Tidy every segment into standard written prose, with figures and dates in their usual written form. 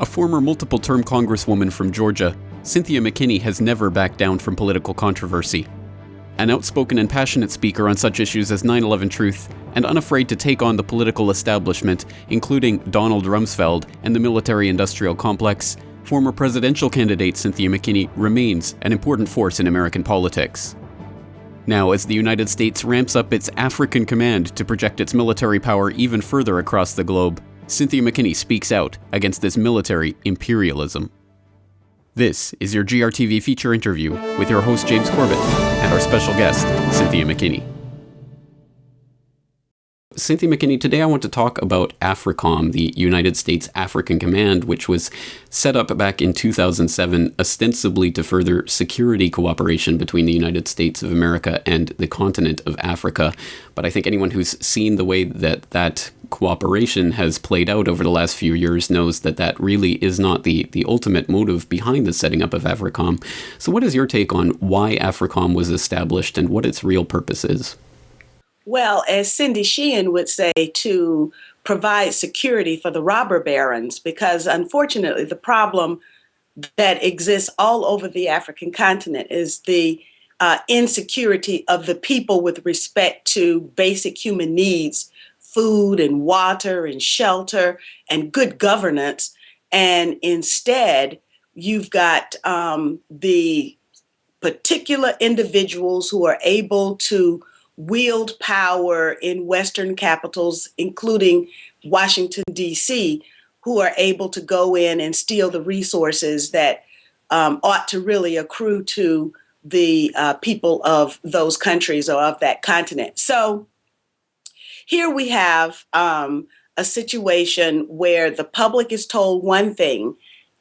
A former multiple-term congresswoman from Georgia, Cynthia McKinney has never backed down from political controversy. An outspoken and passionate speaker on such issues as 9/11 truth, and unafraid to take on the political establishment, including Donald Rumsfeld and the military-industrial complex, former presidential candidate Cynthia McKinney remains an important force in American politics. Now, as the United States ramps up its African command to project its military power even further across the globe, Cynthia McKinney speaks out against this military imperialism. This is your GRTV Feature Interview with your host James Corbett and our special guest, Cynthia McKinney. Cynthia McKinney, today I want to talk about AFRICOM, the United States African Command, which was set up back in 2007 ostensibly to further security cooperation between the United States of America and the continent of Africa. But I think anyone who's seen the way that cooperation has played out over the last few years knows that that really is not the ultimate motive behind the setting up of AFRICOM. So what is your take on why AFRICOM was established and what its real purpose is? Well, as Cindy Sheehan would say, to provide security for the robber barons, because unfortunately the problem that exists all over the African continent is the insecurity of the people with respect to basic human needs, food and water and shelter and good governance. And instead, you've got the particular individuals who are able to wield power in Western capitals, including Washington, D.C., who are able to go in and steal the resources that ought to really accrue to the people of those countries or of that continent. So here we have a situation where the public is told one thing,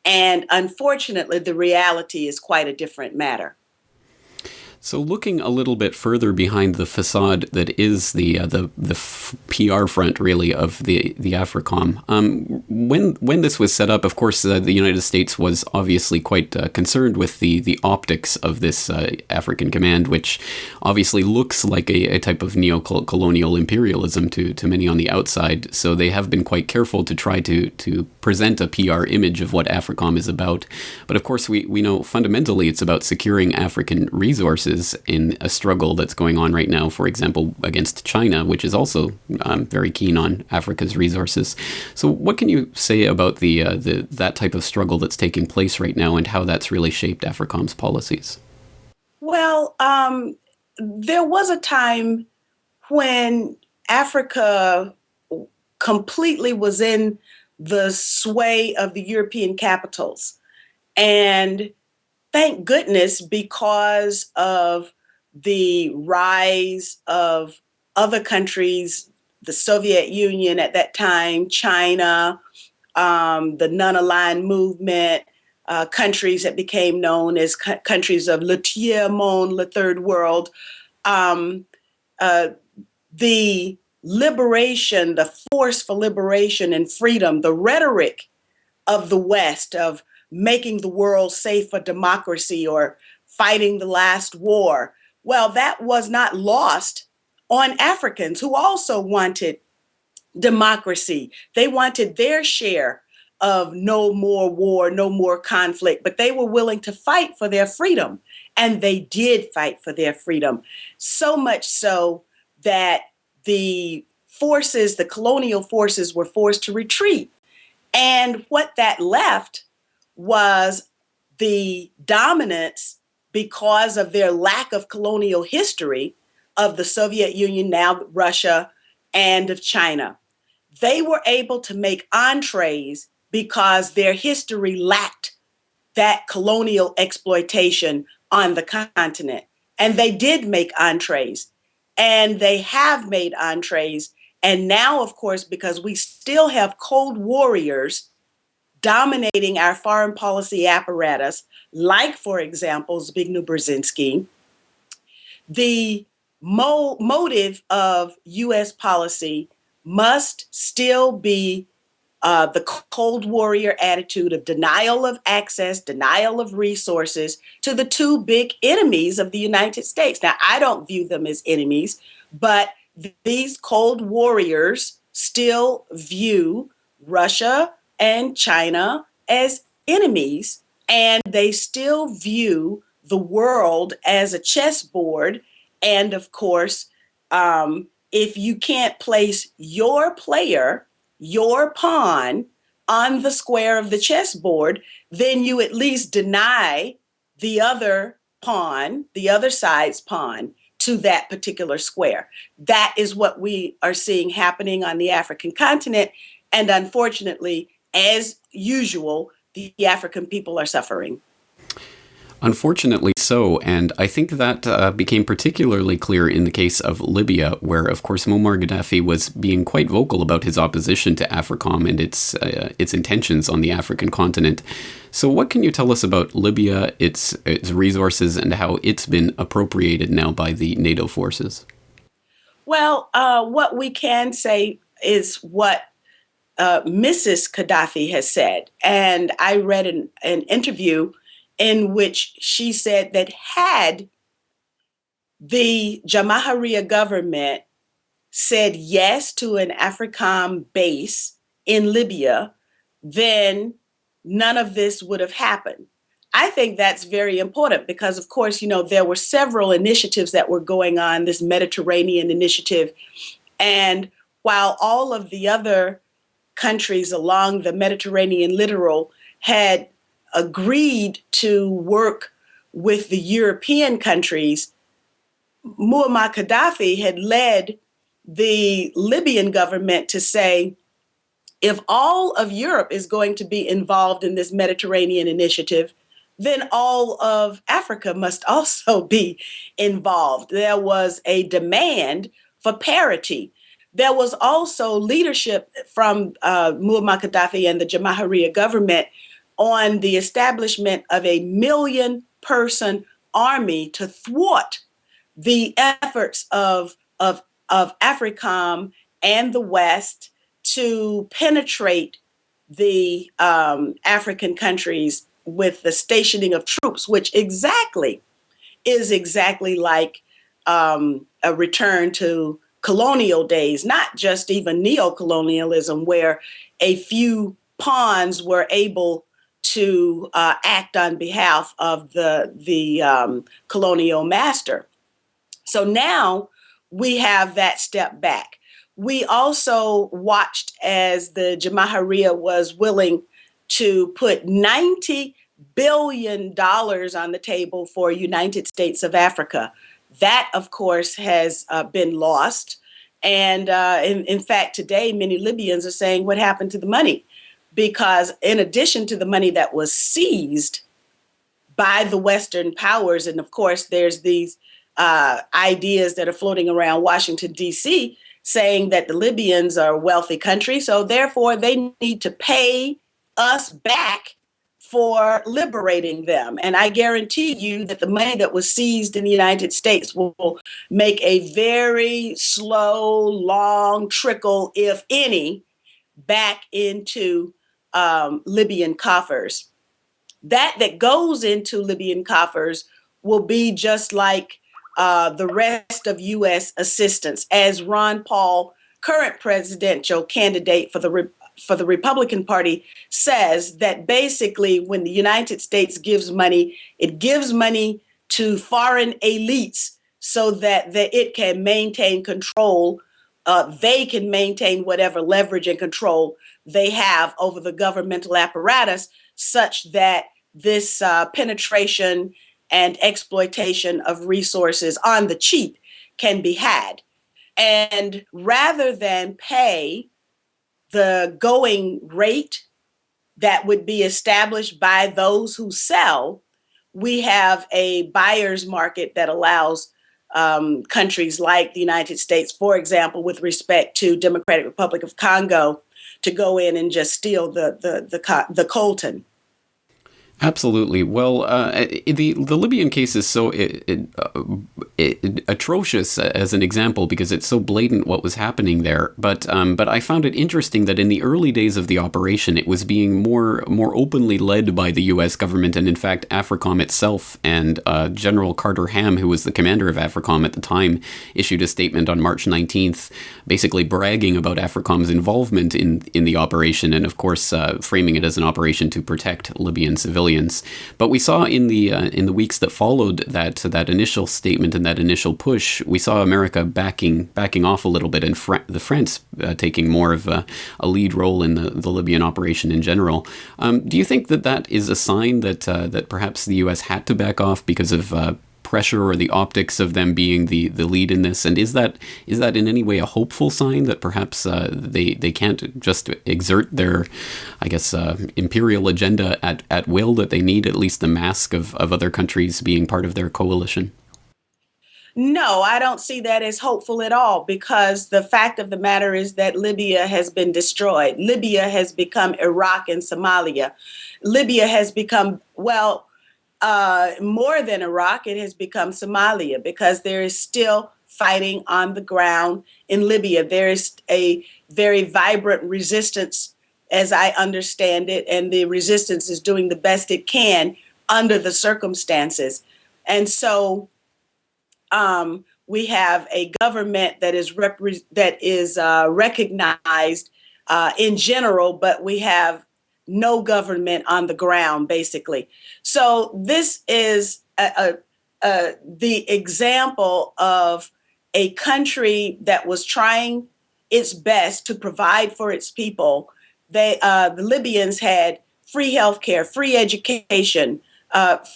and unfortunately, the reality is quite a different matter. So looking a little bit further behind the facade that is the PR front, really, of the AFRICOM, when this was set up, of course, the United States was obviously quite concerned with the optics of this African command, which obviously looks like a type of neo-colonial imperialism to many on the outside. So they have been quite careful to try to present a PR image of what AFRICOM is about. But of course, we know fundamentally it's about securing African resources in a struggle that's going on right now, for example, against China, which is also very keen on Africa's resources. So what can you say about that type of struggle that's taking place right now and how that's really shaped AFRICOM's policies? Well, there was a time when Africa completely was in the sway of the European capitals. And thank goodness, because of the rise of other countries, the Soviet Union at that time, China, the non-aligned movement, countries that became known as countries of le tiers-monde, le third world, the liberation, the force for liberation and freedom, the rhetoric of the West of making the world safe for democracy or fighting the last war. Well, that was not lost on Africans who also wanted democracy. They wanted their share of no more war, no more conflict, but they were willing to fight for their freedom. And they did fight for their freedom. So much so that the colonial forces were forced to retreat. And what that left was the dominance, because of their lack of colonial history, of the Soviet Union, now Russia, and of China. They were able to make entrees because their history lacked that colonial exploitation on the continent. And they did make entrees, and they have made entrees. And now, of course, because we still have Cold Warriors dominating our foreign policy apparatus, like, for example, Zbigniew Brzezinski, the motive of U.S. policy must still be the Cold Warrior attitude of denial of access, denial of resources to the two big enemies of the United States. Now, I don't view them as enemies, but these Cold Warriors still view Russia and China as enemies, and they still view the world as a chessboard. And of course, if you can't place your player, your pawn, on the square of the chessboard, then you at least deny the other pawn, the other side's pawn, to that particular square. That is what we are seeing happening on the African continent. And unfortunately, as usual, the African people are suffering. Unfortunately so, and I think that became particularly clear in the case of Libya, where, of course, Muammar Gaddafi was being quite vocal about his opposition to AFRICOM and its intentions on the African continent. So what can you tell us about Libya, its resources, and how it's been appropriated now by the NATO forces? Well, what we can say is what Mrs. Gaddafi has said. And I read an interview in which she said that had the Jamahiriya government said yes to an AFRICOM base in Libya, then none of this would have happened. I think that's very important because, of course, there were several initiatives that were going on, this Mediterranean initiative. And while all of the other countries along the Mediterranean littoral had agreed to work with the European countries, Muammar Gaddafi had led the Libyan government to say, if all of Europe is going to be involved in this Mediterranean initiative, then all of Africa must also be involved. There was a demand for parity. There was also leadership from Muammar Gaddafi and the Jamahiriya government on the establishment of a 1 million-person army to thwart the efforts of AFRICOM and the West to penetrate the African countries with the stationing of troops, which is exactly like a return to colonial days, not just even neocolonialism, where a few pawns were able to act on behalf of the colonial master. So now we have that step back. We also watched as the Jamahiriya was willing to put $90 billion on the table for United States of Africa. That, of course, has been lost. And in fact, today, many Libyans are saying, what happened to the money? Because in addition to the money that was seized by the Western powers, and of course, there's these ideas that are floating around Washington, D.C., saying that the Libyans are a wealthy country, so therefore they need to pay us back for liberating them. And I guarantee you that the money that was seized in the United States will make a very slow, long trickle, if any, back into Libyan coffers. That goes into Libyan coffers will be just like the rest of U.S. assistance, as Ron Paul, current presidential candidate for the Republican Party, says that basically when the United States gives money, it gives money to foreign elites so that it can maintain control. They can maintain whatever leverage and control they have over the governmental apparatus, such that this penetration and exploitation of resources on the cheap can be had. And rather than pay the going rate that would be established by those who sell, we have a buyer's market that allows countries like the United States, for example, with respect to Democratic Republic of Congo, to go in and just steal the coltan. Absolutely. Well, the Libyan case is so atrocious as an example because it's so blatant what was happening there. But I found it interesting that in the early days of the operation, it was being more openly led by the U.S. government, and in fact, AFRICOM itself and General Carter Ham, who was the commander of AFRICOM at the time, issued a statement on March 19th, basically bragging about AFRICOM's involvement in the operation, and of course framing it as an operation to protect Libyan civilians. But we saw in the weeks that followed that initial statement and that initial push, we saw America backing off a little bit, and the France taking more of a lead role in the Libyan operation in general. Do you think that is a sign that perhaps the U.S. had to back off because of pressure or the optics of them being the lead in this? And is that in any way a hopeful sign that perhaps they can't just exert their, I guess, imperial agenda at will, that they need at least the mask of other countries being part of their coalition? No, I don't see that as hopeful at all, because the fact of the matter is that Libya has been destroyed. Libya has become Iraq and Somalia. Libya has become, well, more than Iraq, it has become Somalia, because there is still fighting on the ground in Libya. There is a very vibrant resistance, as I understand it, and the resistance is doing the best it can under the circumstances. And so we have a government that is recognized in general, but we have no government on the ground, basically. So this is the example of a country that was trying its best to provide for its people. The Libyans had free healthcare, free education,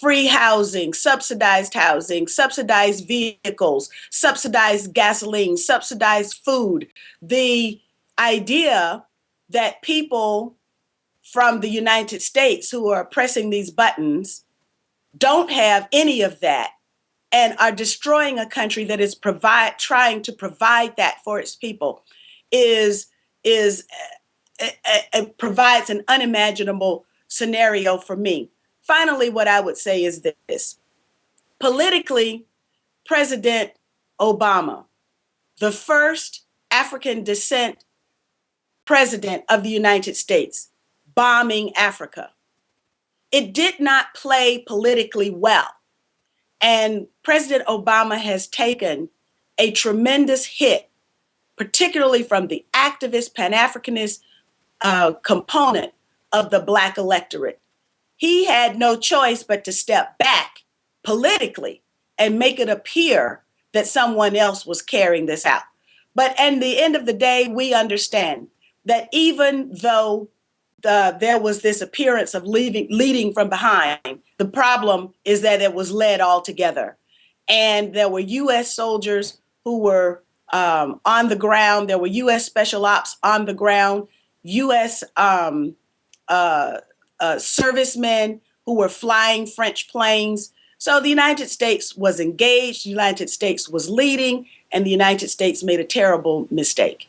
free housing, subsidized vehicles, subsidized gasoline, subsidized food. The idea that people from the United States who are pressing these buttons don't have any of that and are destroying a country that is trying to provide that for its people provides an unimaginable scenario for me. Finally, what I would say is this. Politically, President Obama, the first African descent president of the United States, bombing Africa, it did not play politically well. And President Obama has taken a tremendous hit, particularly from the activist, Pan-Africanist component of the Black electorate. He had no choice but to step back politically and make it appear that someone else was carrying this out. But at the end of the day, we understand that even though there was this appearance of leading from behind, the problem is that it was led all together. And there were U.S. soldiers who were on the ground. There were U.S. special ops on the ground, U.S. Servicemen who were flying French planes. So the United States was engaged, the United States was leading, and the United States made a terrible mistake.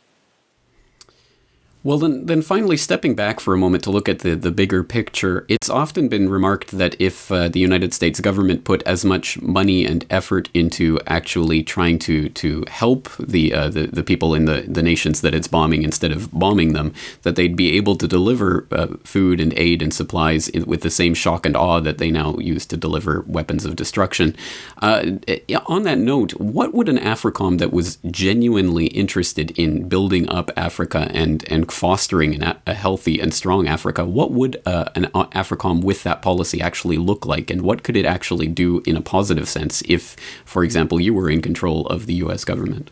Well, then finally, stepping back for a moment to look at the bigger picture, it's often been remarked that if the United States government put as much money and effort into actually trying to help the people in the nations that it's bombing instead of bombing them, that they'd be able to deliver food and aid and supplies with the same shock and awe that they now use to deliver weapons of destruction. On that note, what would an AFRICOM that was genuinely interested in building up Africa and fostering a healthy and strong Africa, what would an AFRICOM with that policy actually look like? And what could it actually do in a positive sense if, for example, you were in control of the U.S. government?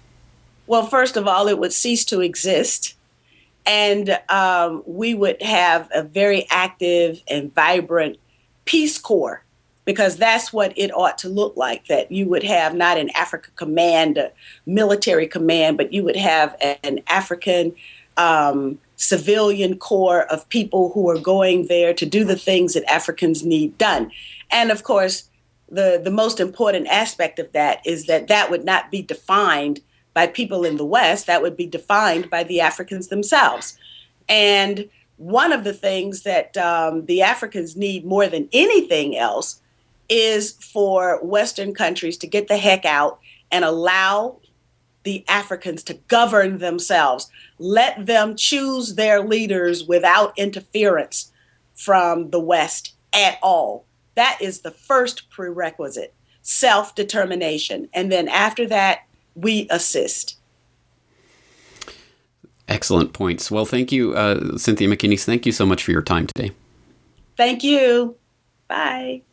Well, first of all, it would cease to exist. And we would have a very active and vibrant Peace Corps, because that's what it ought to look like, that you would have not an Africa command, a military command, but you would have an African civilian corps of people who are going there to do the things that Africans need done. And of course, the most important aspect of that is that would not be defined by people in the West, that would be defined by the Africans themselves. And one of the things that the Africans need more than anything else is for Western countries to get the heck out and allow the Africans to govern themselves. Let them choose their leaders without interference from the West at all. That is the first prerequisite, self-determination. And then after that, we assist. Excellent points. Well, thank you, Cynthia McKinney. Thank you so much for your time today. Thank you. Bye.